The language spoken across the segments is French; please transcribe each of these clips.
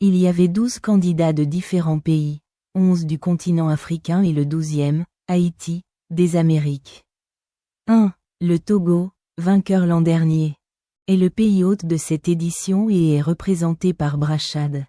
Il y avait 12 candidats de différents pays, 11 du continent africain et le 12e, Haïti, des Amériques. 1. Le Togo, vainqueur l'an dernier, est le pays hôte de cette édition et est représenté par Brachad.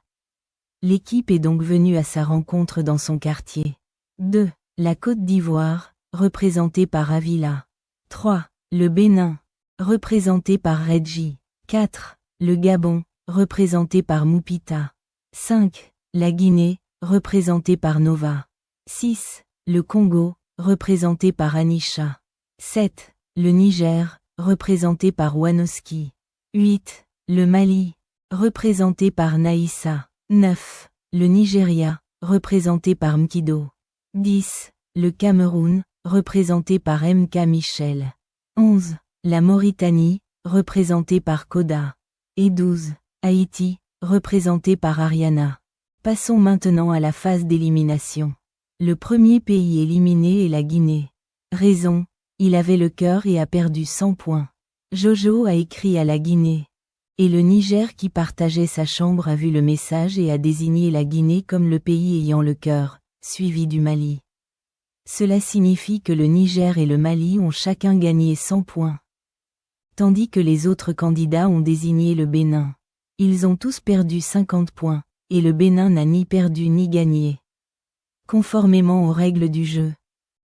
L'équipe est donc venue à sa rencontre dans son quartier. 2. La Côte d'Ivoire, représentée par Avila. 3. Le Bénin, représenté par Redji. 4. Le Gabon, représenté par Moupita. 5. La Guinée, représentée par Nova. 6. Le Congo, représenté par Anisha. 7. Le Niger, représenté par Wanoski. 8. Le Mali, représenté par Naïssa. 9. Le Nigeria, représenté par Mkido. 10. Le Cameroun, représenté par MK Michel. 11. La Mauritanie, représentée par Koda. Et 12. Haïti, représenté par Ariana. Passons maintenant à la phase d'élimination. Le premier pays éliminé est la Guinée. Raison, il avait le cœur et a perdu 100 points. Jojo a écrit à la Guinée. Et le Niger qui partageait sa chambre a vu le message et a désigné la Guinée comme le pays ayant le cœur, suivi du Mali. Cela signifie que le Niger et le Mali ont chacun gagné 100 points. Tandis que les autres candidats ont désigné le Bénin. Ils ont tous perdu 50 points, et le Bénin n'a ni perdu ni gagné. Conformément aux règles du jeu,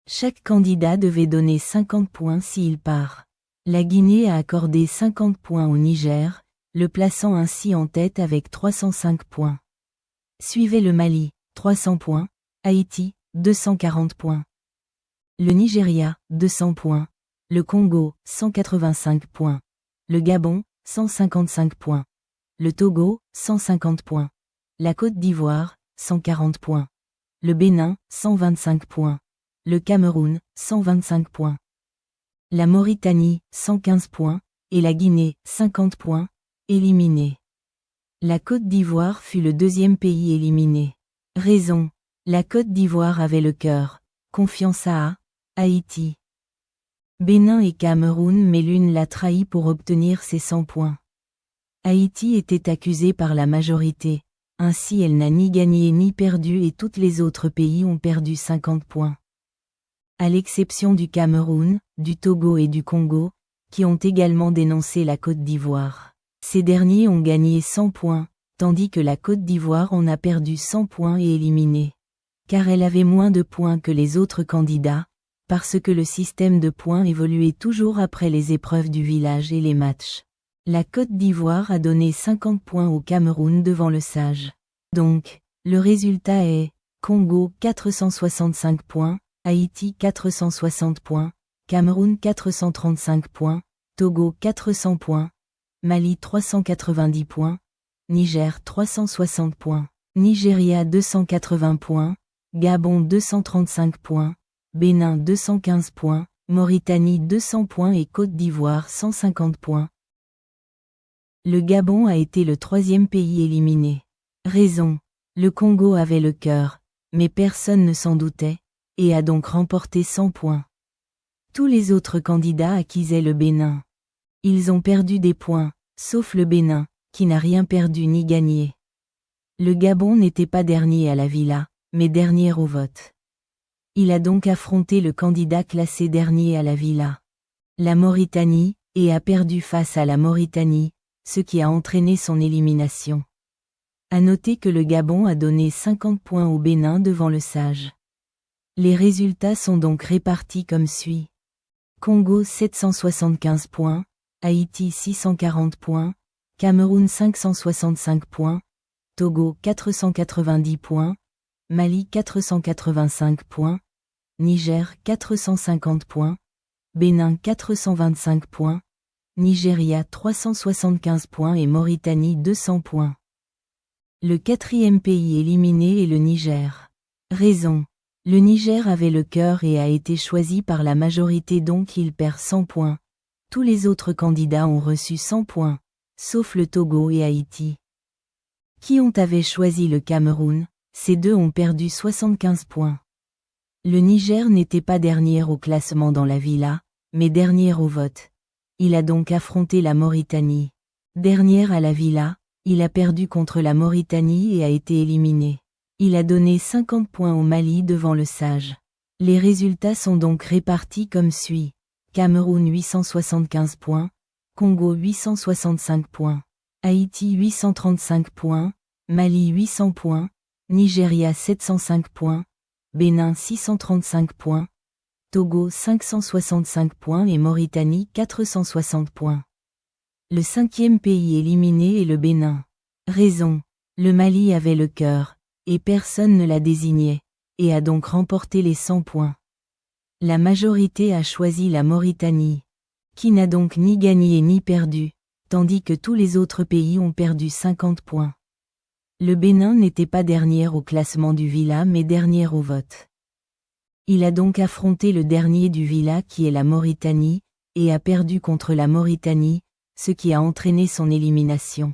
chaque candidat devait donner 50 points s'il part. La Guinée a accordé 50 points au Niger, le plaçant ainsi en tête avec 305 points. Suivait le Mali, 300 points, Haïti, 240 points. Le Nigeria, 200 points. Le Congo, 185 points. Le Gabon, 155 points. Le Togo, 150 points. La Côte d'Ivoire, 140 points. Le Bénin, 125 points. Le Cameroun, 125 points. La Mauritanie, 115 points, et la Guinée, 50 points, éliminés. La Côte d'Ivoire fut le deuxième pays éliminé. Raison, la Côte d'Ivoire avait le cœur, confiance à Haïti. Bénin et Cameroun mais l'une l'a trahi pour obtenir ses 100 points. Haïti était accusée par la majorité, ainsi elle n'a ni gagné ni perdu et tous les autres pays ont perdu 50 points. À l'exception du Cameroun, du Togo et du Congo, qui ont également dénoncé la Côte d'Ivoire. Ces derniers ont gagné 100 points, tandis que la Côte d'Ivoire en a perdu 100 points et éliminé. Car elle avait moins de points que les autres candidats, parce que le système de points évoluait toujours après les épreuves du village et les matchs. La Côte d'Ivoire a donné 50 points au Cameroun devant le sage. Donc, le résultat est Congo 465 points, Haïti 460 points, Cameroun 435 points, Togo 400 points, Mali 390 points, Niger 360 points, Nigeria 280 points, Gabon 235 points, Bénin 215 points, Mauritanie 200 points et Côte d'Ivoire 150 points. Le Gabon a été le troisième pays éliminé. Raison, le Congo avait le cœur, mais personne ne s'en doutait, et a donc remporté 100 points. Tous les autres candidats acquisaient le Bénin. Ils ont perdu des points, sauf le Bénin, qui n'a rien perdu ni gagné. Le Gabon n'était pas dernier à la villa, mais dernier au vote. Il a donc affronté le candidat classé dernier à la villa, la Mauritanie, et a perdu face à la Mauritanie, ce qui a entraîné son élimination. À noter que le Gabon a donné 50 points au Bénin devant le sage. Les résultats sont donc répartis comme suit. Congo 775 points, Haïti 640 points, Cameroun 565 points, Togo 490 points, Mali 485 points, Niger 450 points, Bénin 425 points, Nigeria 375 points et Mauritanie 200 points. Le quatrième pays éliminé est le Niger. Raison. Le Niger avait le cœur et a été choisi par la majorité donc il perd 100 points. Tous les autres candidats ont reçu 100 points, sauf le Togo et Haïti. Qui avait choisi le Cameroun, ces deux ont perdu 75 points. Le Niger n'était pas dernier au classement dans la villa, mais dernier au vote. Il a donc affronté la Mauritanie. Dernière à la villa, Il a perdu contre la Mauritanie et a été éliminé. Il a donné 50 points au Mali devant le Sage. Les résultats sont donc répartis comme suit. Cameroun 875 points, Congo 865 points, Haïti 835 points, Mali 800 points, Nigeria 705 points, Bénin 635 points, Togo 565 points et Mauritanie 460 points. Le 5e pays éliminé est le Bénin. Raison. Le Mali avait le cœur, et personne ne la désignait, et a donc remporté les 100 points. La majorité a choisi la Mauritanie, qui n'a donc ni gagné ni perdu, tandis que tous les autres pays ont perdu 50 points. Le Bénin n'était pas dernier au classement du Vila mais dernier au vote. Il a donc affronté le dernier du Vila qui est la Mauritanie, et a perdu contre la Mauritanie, ce qui a entraîné son élimination.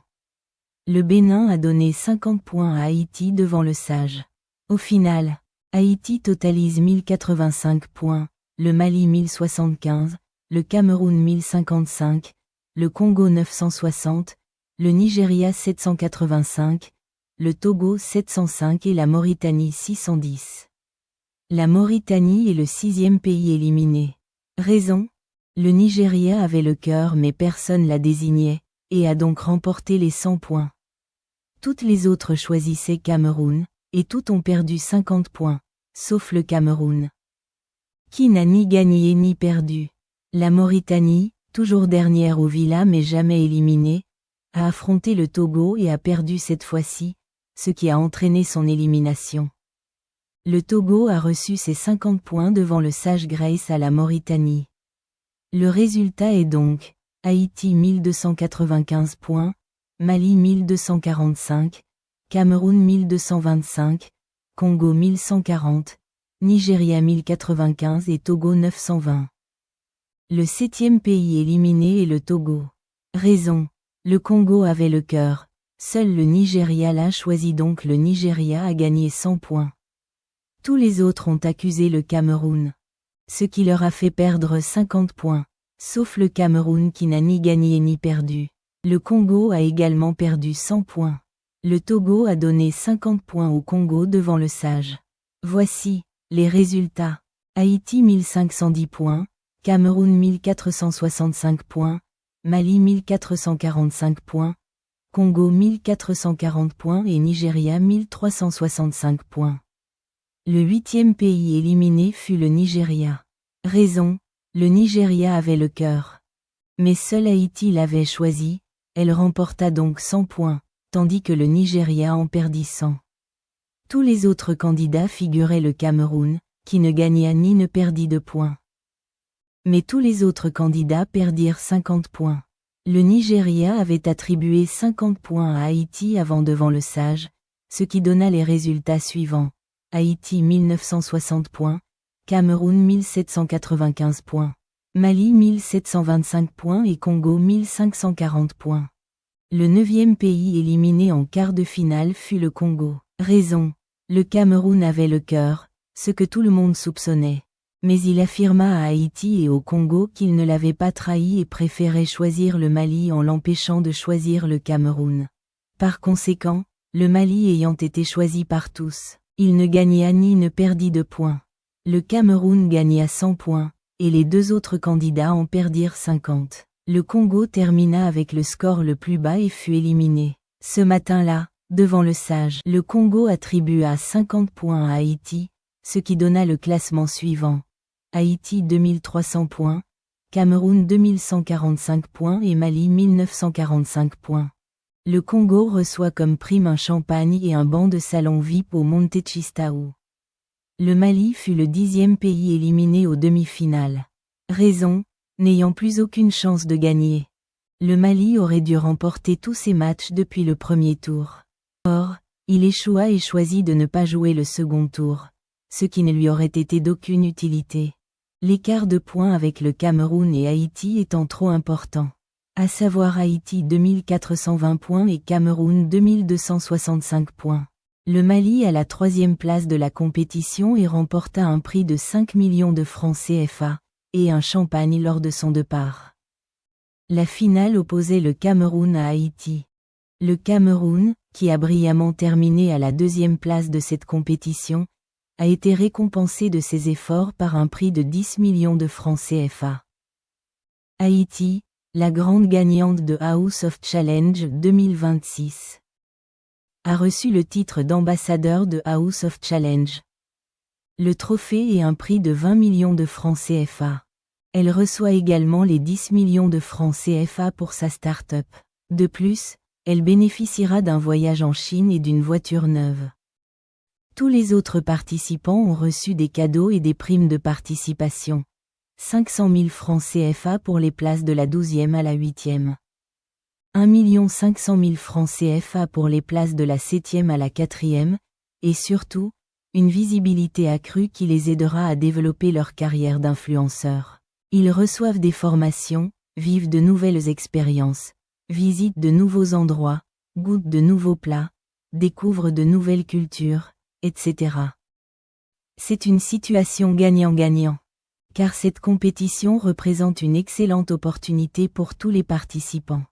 Le Bénin a donné 50 points à Haïti devant le Sage. Au final, Haïti totalise 1085 points, le Mali 1075, le Cameroun 1055, le Congo 960, le Nigeria 785, le Togo 705 et la Mauritanie 610. La Mauritanie est le 6e pays éliminé. Raison. Le Nigeria avait le cœur mais personne la désignait, et a donc remporté les 100 points. Toutes les autres choisissaient Cameroun, et toutes ont perdu 50 points, sauf le Cameroun, qui n'a ni gagné ni perdu. La Mauritanie, toujours dernière au Vila mais jamais éliminée, a affronté le Togo et a perdu cette fois-ci, ce qui a entraîné son élimination. Le Togo a reçu ses 50 points devant le Sage Grace à la Mauritanie. Le résultat est donc, Haïti 1295 points, Mali 1245, Cameroun 1225, Congo 1140, Nigeria 1095 et Togo 920. Le 7e pays éliminé est le Togo. Raison. Le Congo avait le cœur, seul le Nigeria l'a choisi donc le Nigeria a gagné 100 points. Tous les autres ont accusé le Cameroun, ce qui leur a fait perdre 50 points, sauf le Cameroun qui n'a ni gagné ni perdu. Le Congo a également perdu 100 points. Le Togo a donné 50 points au Congo devant le Sage. Voici les résultats. Haïti 1510 points, Cameroun 1465 points, Mali 1445 points, Congo 1440 points et Nigeria 1365 points. Le 8e pays éliminé fut le Nigeria. Raison. Le Nigeria avait le cœur. Mais seul Haïti l'avait choisi, elle remporta donc 100 points, tandis que le Nigeria en perdit 100. Tous les autres candidats figuraient le Cameroun, qui ne gagna ni ne perdit de points. Mais tous les autres candidats perdirent 50 points. Le Nigeria avait attribué 50 points à Haïti avant devant le Sage, ce qui donna les résultats suivants. Haïti 1960 points, Cameroun 1795 points, Mali 1725 points et Congo 1540 points. Le 9e pays éliminé en quart de finale fut le Congo. Raison. Le Cameroun avait le cœur, ce que tout le monde soupçonnait. Mais il affirma à Haïti et au Congo qu'il ne l'avait pas trahi et préférait choisir le Mali en l'empêchant de choisir le Cameroun. Par conséquent, le Mali ayant été choisi par tous, il ne gagna ni ne perdit de points. Le Cameroun gagna 100 points, et les deux autres candidats en perdirent 50. Le Congo termina avec le score le plus bas et fut éliminé. Ce matin-là, devant le Sage, le Congo attribua 50 points à Haïti, ce qui donna le classement suivant. Haïti 2300 points, Cameroun 2145 points et Mali 1945 points. Le Congo reçoit comme prime un champagne et un banc de salon VIP au Montechistao. Le Mali fut le 10e pays éliminé aux demi-finales. Raison, n'ayant plus aucune chance de gagner. Le Mali aurait dû remporter tous ses matchs depuis le premier tour. Or, il échoua et choisit de ne pas jouer le second tour, ce qui ne lui aurait été d'aucune utilité. L'écart de points avec le Cameroun et Haïti étant trop important. À savoir Haïti 2420 points et Cameroun 2265 points. Le Mali à la 3e place de la compétition et remporta un prix de 5 millions de francs CFA, et un champagne lors de son départ. La finale opposait le Cameroun à Haïti. Le Cameroun, qui a brillamment terminé à la 2e place de cette compétition, a été récompensé de ses efforts par un prix de 10 millions de francs CFA. Haïti, la grande gagnante de House of Challenge 2026, a reçu le titre d'ambassadeur de House of Challenge. Le trophée est un prix de 20 millions de francs CFA. Elle reçoit également les 10 millions de francs CFA pour sa start-up. De plus, elle bénéficiera d'un voyage en Chine et d'une voiture neuve. Tous les autres participants ont reçu des cadeaux et des primes de participation. 500 000 francs CFA pour les places de la 12e à la 8e. 1 500 000 francs CFA pour les places de la 7e à la 4e, et surtout, une visibilité accrue qui les aidera à développer leur carrière d'influenceurs. Ils reçoivent des formations, vivent de nouvelles expériences, visitent de nouveaux endroits, goûtent de nouveaux plats, découvrent de nouvelles cultures, etc. C'est une situation gagnant-gagnant. Car cette compétition représente une excellente opportunité pour tous les participants.